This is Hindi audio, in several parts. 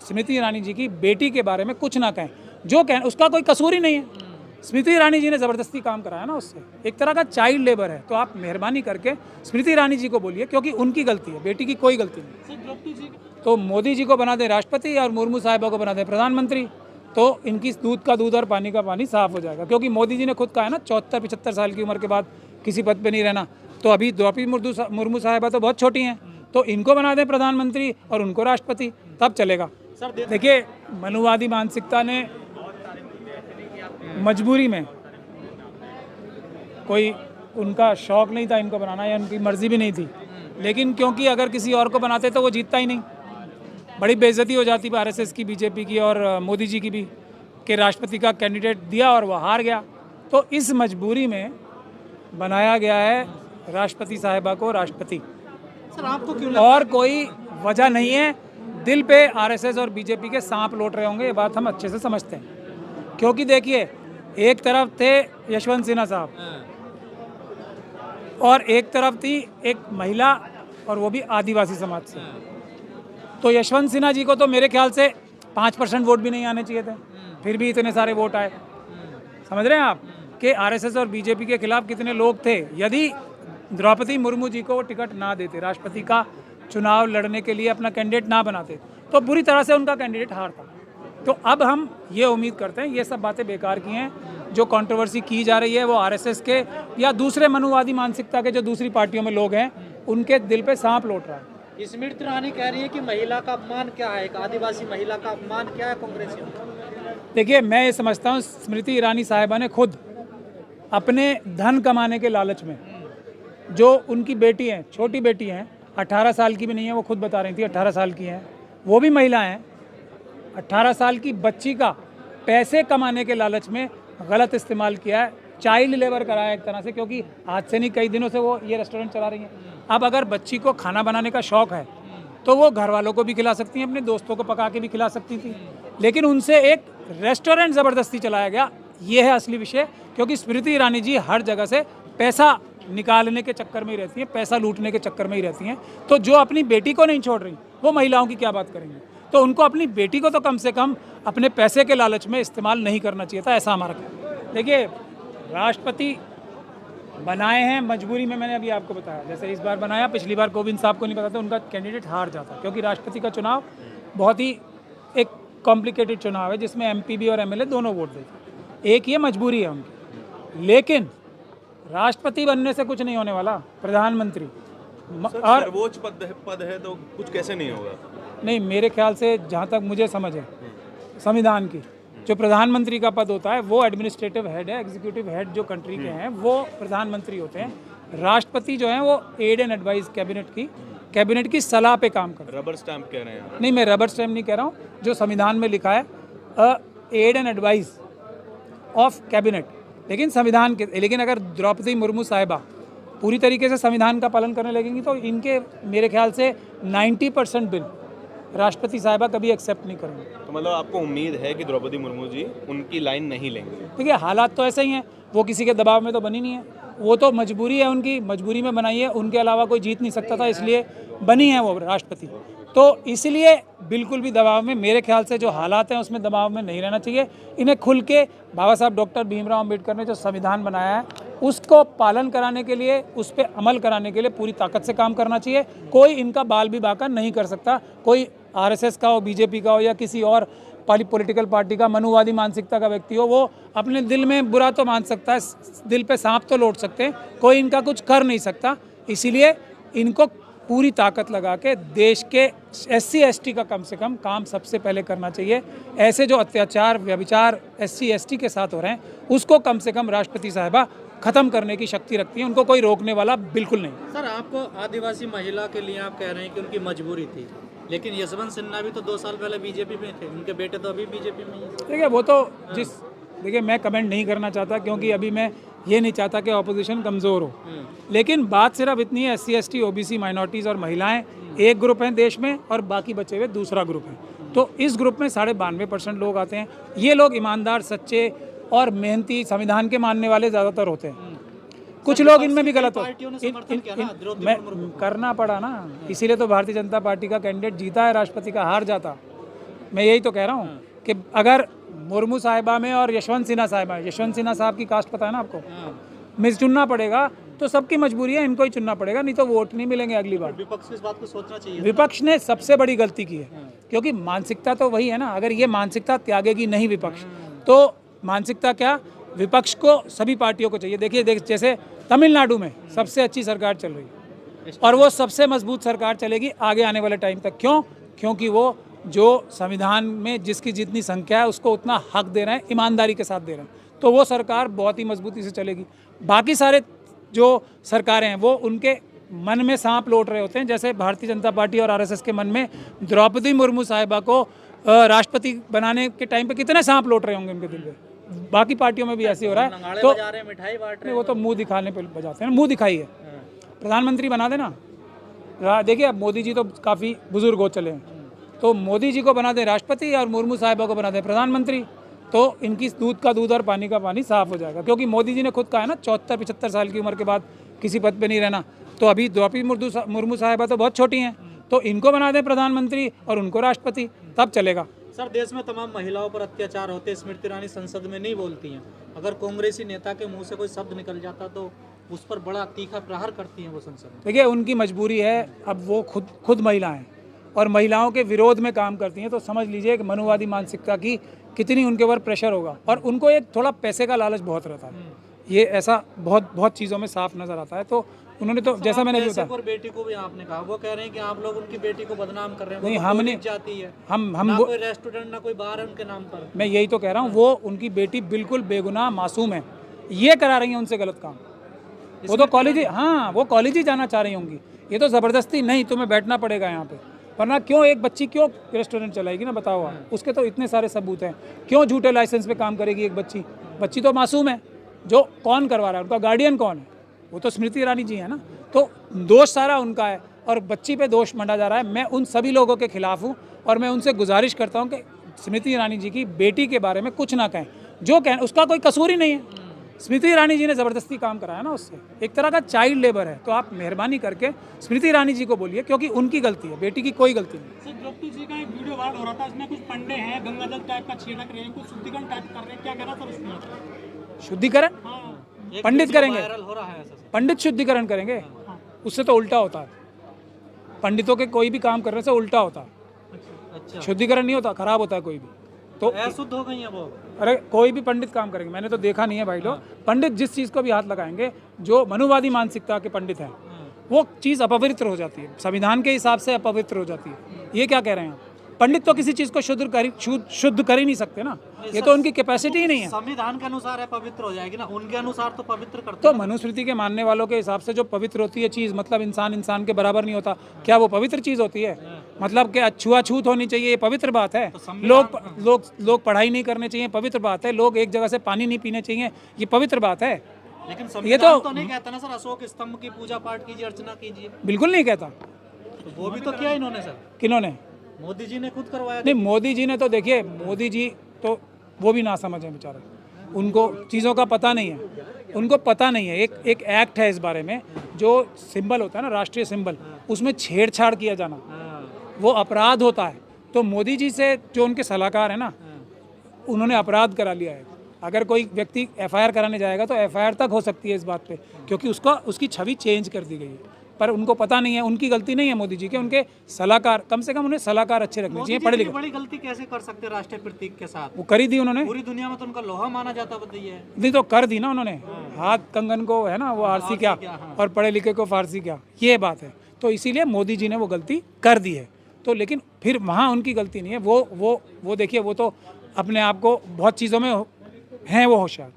स्मृति ईरानी जी की बेटी के बारे में कुछ ना कहें, जो कहें उसका कोई कसूर ही नहीं है। स्मृति ईरानी जी ने ज़बरदस्ती काम कराया ना उससे, एक तरह का चाइल्ड लेबर है। तो आप मेहरबानी करके स्मृति ईरानी जी को बोलिए, क्योंकि उनकी गलती है, बेटी की कोई गलती नहीं। तो मोदी जी को बना दें राष्ट्रपति और मुर्मू साहिबा को बना दें प्रधानमंत्री, तो इनकी दूध का दूध और पानी का पानी साफ हो जाएगा। क्योंकि मोदी जी ने खुद कहा है ना 74-75 साल की उम्र के बाद किसी पद पे नहीं रहना। तो अभी द्रौपदी मुर्मू साहिबा तो बहुत छोटी हैं, तो इनको बना दें प्रधानमंत्री और उनको राष्ट्रपति, तब चलेगा। देखिए, मनुवादी मानसिकता ने मजबूरी में, कोई उनका शौक नहीं था इनको बनाना या उनकी मर्जी भी नहीं थी, लेकिन क्योंकि अगर किसी और को बनाते तो वो जीतता ही नहीं, बड़ी बेइज्जती हो जाती आरएसएस की, बीजेपी की और मोदी जी की भी, कि राष्ट्रपति का कैंडिडेट दिया और वह हार गया। तो इस मजबूरी में बनाया गया है राष्ट्रपति साहिबा को राष्ट्रपति। सर आपको क्यों और कोई वजह नहीं है। दिल पे आरएसएस और बीजेपी के सांप लौट रहे होंगे, ये बात हम अच्छे से समझते हैं। क्योंकि देखिए, एक तरफ थे यशवंत सिन्हा साहब और एक तरफ थी एक महिला, और वो भी आदिवासी समाज से। तो यशवंत सिन्हा जी को तो मेरे ख्याल से 5% वोट भी नहीं आने चाहिए थे, फिर भी इतने सारे वोट आए। समझ रहे हैं आप कि आरएसएस और बीजेपी के खिलाफ कितने लोग थे। यदि द्रौपदी मुर्मू जी को वो टिकट ना देते, राष्ट्रपति का चुनाव लड़ने के लिए अपना कैंडिडेट ना बनाते, तो बुरी तरह से उनका कैंडिडेट हारता। तो अब हम ये उम्मीद करते हैं ये सब बातें बेकार की हैं, जो कंट्रोवर्सी की जा रही है वो आरएसएस के या दूसरे मनुवादी मानसिकता के जो दूसरी पार्टियों में लोग हैं, उनके दिल पे सांप लौट रहा है। स्मृति ईरानी कह रही है कि महिला का अपमान क्या है, एक आदिवासी महिला का अपमान क्या है कांग्रेस में? देखिए, मैं ये समझता हूँ स्मृति ईरानी साहिबा ने खुद अपने धन कमाने के लालच में, जो उनकी बेटी हैं, छोटी बेटी हैं, 18 साल की भी नहीं है, वो खुद बता रही थी 18 साल की हैं, वो भी महिला हैं, 18 साल की बच्ची का पैसे कमाने के लालच में गलत इस्तेमाल किया है, चाइल्ड लेबर कराया एक तरह से। क्योंकि आज से नहीं, कई दिनों से वो ये रेस्टोरेंट चला रही हैं। अब अगर बच्ची को खाना बनाने का शौक़ है तो वो घर वालों को भी खिला सकती हैं, अपने दोस्तों को पका के भी खिला सकती थी, लेकिन उनसे एक रेस्टोरेंट ज़बरदस्ती चलाया गया। ये है असली विषय। क्योंकि स्मृति ईरानी जी हर जगह से पैसा निकालने के चक्कर में ही रहती हैं, पैसा लूटने के चक्कर में ही रहती हैं। तो जो अपनी बेटी को नहीं छोड़ रही, वो महिलाओं की क्या बात करेंगे। तो उनको अपनी बेटी को तो कम से कम अपने पैसे के लालच में इस्तेमाल नहीं करना चाहिए था, ऐसा हमारा कहना। देखिए, राष्ट्रपति बनाए हैं मजबूरी में, मैंने अभी आपको बताया। जैसे इस बार बनाया, पिछली बार कोविंद साहब को नहीं पता था, उनका कैंडिडेट हार जाता। क्योंकि राष्ट्रपति का चुनाव बहुत ही एक कॉम्प्लिकेटेड चुनाव है, जिसमें एमपी भी और एमएलए दोनों वोट देते। एक ये मजबूरी है उनकी, लेकिन राष्ट्रपति बनने से कुछ नहीं होने वाला, प्रधानमंत्री और सर्वोच्च पद है तो कुछ कैसे नहीं होगा। नहीं, मेरे ख्याल से जहाँ तक मुझे समझ है संविधान की, जो प्रधानमंत्री का पद होता है वो एडमिनिस्ट्रेटिव हेड है, एग्जीक्यूटिव हेड जो कंट्री के हैं वो प्रधानमंत्री होते हैं। राष्ट्रपति जो हैं वो एड एंड एडवाइस कैबिनेट की सलाह पे काम करते हैं। रबर स्टैम्प कह रहे हैं? नहीं, मैं रबर स्टैम्प नहीं कह रहा हूँ, जो संविधान में लिखा है aid and advice of cabinet, लेकिन संविधान के। लेकिन अगर द्रौपदी मुर्मू साहिबा पूरी तरीके से संविधान का पालन करने लगेंगी तो इनके मेरे ख्याल से 90% बिल राष्ट्रपति साहिबा कभी एक्सेप्ट नहीं करेंगे। तो मतलब आपको उम्मीद है कि द्रौपदी मुर्मू जी उनकी लाइन नहीं लेंगे? देखिए, हालात तो ऐसे ही हैं, वो किसी के दबाव में तो बनी नहीं है, वो तो मजबूरी है उनकी, मजबूरी में बनाई है। उनके अलावा कोई जीत नहीं सकता था, इसलिए बनी है वो राष्ट्रपति। तो इसलिए बिल्कुल भी दबाव में, मेरे ख्याल से जो हालात हैं उसमें दबाव में नहीं रहना चाहिए। इन्हें खुल के बाबा साहब डॉक्टर भीमराव अम्बेडकर ने जो संविधान बनाया है उसको पालन कराने के लिए, उस पर अमल कराने के लिए पूरी ताकत से काम करना चाहिए। कोई इनका बाल भी बाका नहीं कर सकता, कोई आरएसएस का हो, बीजेपी का हो या किसी और पॉलिटिकल पार्टी का मनुवादी मानसिकता का व्यक्ति हो, वो अपने दिल में बुरा तो मान सकता है, दिल पे सांप तो लौट सकते हैं, कोई इनका कुछ कर नहीं सकता। इसीलिए इनको पूरी ताकत लगा के देश के SC ST का कम से कम काम सबसे पहले करना चाहिए। ऐसे जो अत्याचार व्यभिचार SC ST के साथ हो रहे हैं उसको कम से कम राष्ट्रपति साहिबा खत्म करने की शक्ति रखती है, उनको कोई रोकने वाला बिल्कुल नहीं। सर, आपको आदिवासी महिला के लिए आप कह रहे हैं कि उनकी मजबूरी थी, लेकिन यशवंत सिन्हा भी तो 2 साल पहले बीजेपी में थे, उनके बेटे तो अभी बीजेपी में ही। देखिए, वो तो देखिए मैं कमेंट नहीं करना चाहता, क्योंकि अभी मैं ये नहीं चाहता कि ऑपोजिशन कमज़ोर हो। लेकिन बात सिर्फ इतनी है, SC ST OBC माइनॉरिटीज़ और महिलाएं एक ग्रुप हैं देश में और बाकी बचे हुए दूसरा ग्रुप है। तो इस ग्रुप में 92.5% लोग आते हैं। ये लोग ईमानदार, सच्चे और मेहनती, संविधान के मानने वाले ज़्यादातर होते हैं। कुछ लोग इनमें भी गलत हो, मैं करना पड़ा ना, इसीलिए तो भारतीय जनता पार्टी का कैंडिडेट जीता है राष्ट्रपति का, हार जाता मैं यही तो कह रहा हूँ कि अगर मुर्मू साहिबा में और यशवंत सिन्हा साहिबा, यशवंत सिन्हा साहब की कास्ट पता है ना आपको, में चुनना पड़ेगा तो सबकी मजबूरी है, इनको ही चुनना पड़ेगा, नहीं तो वोट नहीं मिलेंगे अगली बार। विपक्ष को इस बात को सोचना चाहिए। विपक्ष ने सबसे बड़ी गलती की है, क्योंकि मानसिकता तो वही है ना। अगर ये मानसिकता त्यागेगी नहीं विपक्ष, तो मानसिकता क्या, विपक्ष को सभी पार्टियों को चाहिए। देखिए जैसे तमिलनाडु में सबसे अच्छी सरकार चल रही है और वो सबसे मजबूत सरकार चलेगी आगे आने वाले टाइम तक। क्यों? क्योंकि वो जो संविधान में जिसकी जितनी संख्या है उसको उतना हक दे रहे हैं, ईमानदारी के साथ दे रहे हैं, तो वो सरकार बहुत ही मजबूती से चलेगी। बाकी सारे जो सरकारें हैं वो उनके मन में सांप लौट रहे होते हैं, जैसे भारतीय जनता पार्टी और आरएसएस के मन में द्रौपदी मुर्मू साहिबा को राष्ट्रपति बनाने के टाइम पे कितने सांप लौट रहे होंगे उनके दिल में। बाकी पार्टियों में भी ऐसे हो रहा है। तो बजा रहे हैं, मिठाई बांट रहे हैं। वो तो मुंह दिखाने पे बजाते हैं, मुंह दिखाई है। प्रधानमंत्री बना देना, देखिए अब मोदी जी तो काफ़ी बुजुर्ग हो चले हैं, तो मोदी जी को बना दें राष्ट्रपति और मुर्मू साहिबा को बना दें प्रधानमंत्री, तो इनकी दूध का दूध और पानी का पानी साफ हो जाएगा। क्योंकि मोदी जी ने खुद कहा है ना 74-75 साल की उम्र के बाद किसी पद पे नहीं रहना, तो अभी द्रौपदी मुर्मू साहिबा तो बहुत छोटी हैं, तो इनको बना दें प्रधानमंत्री और उनको राष्ट्रपति, तब चलेगा। सर, देश में तमाम महिलाओं पर अत्याचार होते, स्मृति ईरानी संसद में नहीं बोलती हैं। अगर कांग्रेसी नेता के मुंह से कोई शब्द निकल जाता तो उस पर बड़ा तीखा प्रहार करती हैं वो संसद में। देखिए उनकी मजबूरी है, अब वो खुद महिला हैं और महिलाओं के विरोध में काम करती हैं, तो समझ लीजिए कि मनुवादी मानसिकता की कितनी उनके ऊपर प्रेशर होगा। और उनको एक थोड़ा पैसे का लालच बहुत रहता है, ये ऐसा बहुत चीज़ों में साफ नज़र आता है। तो उन्होंने तो जैसा मैंने भी बताया, और बेटी को भी आपने कहा, वो कह रहे हैं कि आप लोग उनकी बेटी को बदनाम कर रहे हैं। नहीं, हमने जाती है, हम ना कोई रेस्टोरेंट ना कोई बार है उनके नाम पर। मैं यही तो कह रहा हूँ, वो उनकी बेटी बिल्कुल बेगुनाह मासूम है, ये करा रही हैं उनसे गलत काम। वो तो कॉलेज, हाँ वो कॉलेज ही जाना चाह रही होंगी, ये तो ज़बरदस्ती नहीं तुम्हें बैठना पड़ेगा यहाँ पे, वरना क्यों एक बच्ची क्यों रेस्टोरेंट चलाएगी ना, बताओ आप। उसके तो इतने सारे सबूत हैं, क्यों झूठे लाइसेंस पे काम करेगी एक बच्ची तो मासूम है। जो कौन करवा रहा है, उनका गार्डियन कौन है, वो तो स्मृति ईरानी जी है ना, तो दोष सारा उनका है और बच्ची पे दोष मंडा जा रहा है। मैं उन सभी लोगों के खिलाफ हूँ और मैं उनसे गुजारिश करता हूँ कि स्मृति ईरानी जी की बेटी के बारे में कुछ ना कहें, जो कहें उसका कोई कसूर ही नहीं है। स्मृति ईरानी जी ने ज़बरदस्ती काम कराया ना उससे, एक तरह का चाइल्ड लेबर है, तो आप मेहरबानी करके स्मृति ईरानी जी को बोलिए, क्योंकि उनकी गलती है, बेटी की कोई गलती नहीं। सर, द्रौपदी जी का एक वीडियो वायरल हो रहा था, इसमें कुछ पंडे हैं गंगाजल टाइप का छिड़क रहे हैं, कुछ शुद्धिकरण टाइप कर रहे हैं, क्या कहना सर उसमें? शुद्धिकरण पंडित करेंगे, वायरल हो रहा है ऐसा। पंडित शुद्धिकरण करेंगे, उससे तो उल्टा होता है। पंडितों के कोई भी काम करने से उल्टा होता है, अच्छा, शुद्धिकरण नहीं होता, खराब होता है कोई भी। तो अशुद्ध हो गई है वो। अरे कोई भी पंडित काम करेंगे, मैंने तो देखा नहीं है भाई लोग, पंडित जिस चीज़ को भी हाथ लगाएंगे, जो मनुवादी मानसिकता के पंडित हैं, वो चीज़ अपवित्र हो जाती है, संविधान के हिसाब से अपवित्र हो जाती है। ये क्या कह रहे हैं आप? पंडित तो किसी चीज़ को शुद्ध कर ही नहीं सकते ना, ये तो उनकी कैपेसिटी ही नहीं है। संविधान के अनुसार है पवित्र हो जाएगी ना, उनके अनुसार तो पवित्र करते तो मनुस्मृति के मानने वालों के हिसाब से जो पवित्र होती है चीज़, मतलब इंसान के बराबर नहीं होता, क्या वो पवित्र चीज़ होती है? मतलब कि छुआछूत होनी चाहिए, ये पवित्र बात है। लोग पढ़ाई नहीं करने चाहिए, पवित्र बात है। लोग एक जगह से पानी नहीं पीने चाहिए, ये पवित्र बात है। लेकिन संविधान तो नहीं कहता ना सर, अशोक स्तंभ की पूजा पाठ कीजिए, अर्चना कीजिए। बिल्कुल नहीं कहता। तो वो भी तो किया इन्होंने सर, किन्होंने? मोदी जी ने खुद करवाया। नहीं, मोदी जी ने तो देखिए, मोदी जी तो वो भी ना समझ है बेचारे, उनको चीज़ों का पता नहीं है, उनको पता नहीं है। एक एक्ट है इस बारे में, जो सिंबल होता है ना, राष्ट्रीय सिंबल, उसमें छेड़छाड़ किया जाना वो अपराध होता है। तो मोदी जी से जो उनके सलाहकार है ना, उन्होंने अपराध करा लिया है। अगर कोई व्यक्ति एफआईआर कराने जाएगा तो एफआईआर तक हो सकती है इस बात पे, क्योंकि उसकी छवि चेंज कर दी गई है। पर उनको पता नहीं है, उनकी गलती नहीं है मोदी जी के, उनके सलाहकार, कम से कम उन्हें सलाहकार अच्छे रखने चाहिए, पढ़े लिखे। बड़ी गलती कैसे कर सकते हैं राष्ट्रीय प्रतीक के साथ? वो करी दी उन्होंने, पूरी दुनिया में तो उनका लोहा माना जाता बताइए। नहीं तो कर दी ना उन्होंने, हाथ कंगन को है ना वो आरसी क्या और पढ़े लिखे को फारसी क्या, ये बात है। तो इसीलिए मोदी जी ने वो गलती कर दी है। तो लेकिन फिर वहाँ उनकी गलती नहीं है। वो देखिए, वो तो अपने आप को बहुत चीज़ों में हैं वो होशियार,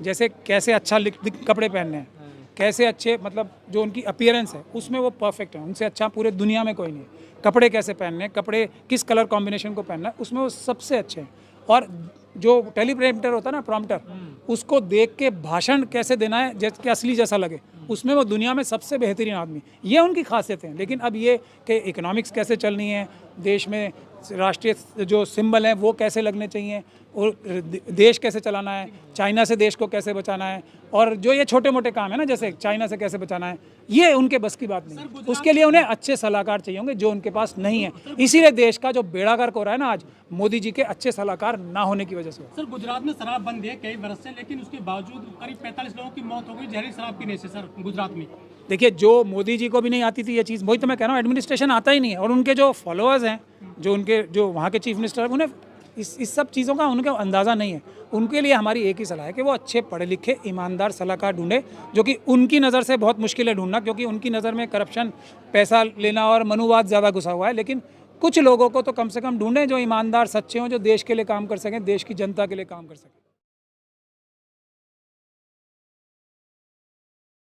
जैसे कैसे अच्छा कपड़े पहनने हैं, कैसे अच्छे, मतलब जो उनकी अपीयरेंस है उसमें वो परफेक्ट है, उनसे अच्छा पूरे दुनिया में कोई नहीं है। कपड़े कैसे पहनने, कपड़े किस कलर कॉम्बिनेशन को पहनना है, उसमें वो सबसे अच्छे हैं। और जो टेलीप्रेम्प्टर होता है ना, प्रॉम्प्टर, उसको देख के भाषण कैसे देना है जैसे कि असली जैसा लगे, उसमें वो दुनिया में सबसे बेहतरीन आदमी, ये उनकी खासियत है। लेकिन अब ये कि इकोनॉमिक्स कैसे चलनी है देश में राष्ट्रीय जो सिंबल हैं वो कैसे लगने चाहिए और देश कैसे चलाना है, चाइना से देश को कैसे बचाना है, और जो ये छोटे मोटे काम है ना, जैसे चाइना से कैसे बचाना है, ये उनके बस की बात नहीं है। उसके लिए उन्हें अच्छे सलाहकार चाहिए होंगे जो उनके पास नहीं है। इसीलिए देश का जो बेड़ा गर्क हो रहा है ना आज, मोदी जी के अच्छे सलाहकार ना होने की वजह से। सर गुजरात में शराब बंद है कई वर्ष से, लेकिन उसके बावजूद करीब 45 लोगों की मौत हो गई जहरीली शराब पीने से सर गुजरात में। देखिए, जो मोदी जी को भी नहीं आती थी ये चीज़, वही तो मैं कह रहा हूँ, एडमिनिस्ट्रेशन आता ही नहीं है। और उनके जो फॉलोअर्स हैं, जो वहाँ के चीफ मिनिस्टर, उन्हें इस सब चीज़ों का उनका अंदाज़ा नहीं है। उनके लिए हमारी एक ही सलाह है कि वो अच्छे पढ़े लिखे ईमानदार सलाहकार ढूंढे, जो कि उनकी नज़र से बहुत मुश्किल है ढूंढना, क्योंकि उनकी नज़र में करप्शन, पैसा लेना और मनुवाद ज़्यादा घुसा हुआ है। लेकिन कुछ लोगों को तो कम से कम ढूंढें जो ईमानदार, सच्चे हों, जो देश के लिए काम कर सकें, देश की जनता के लिए काम कर सकें।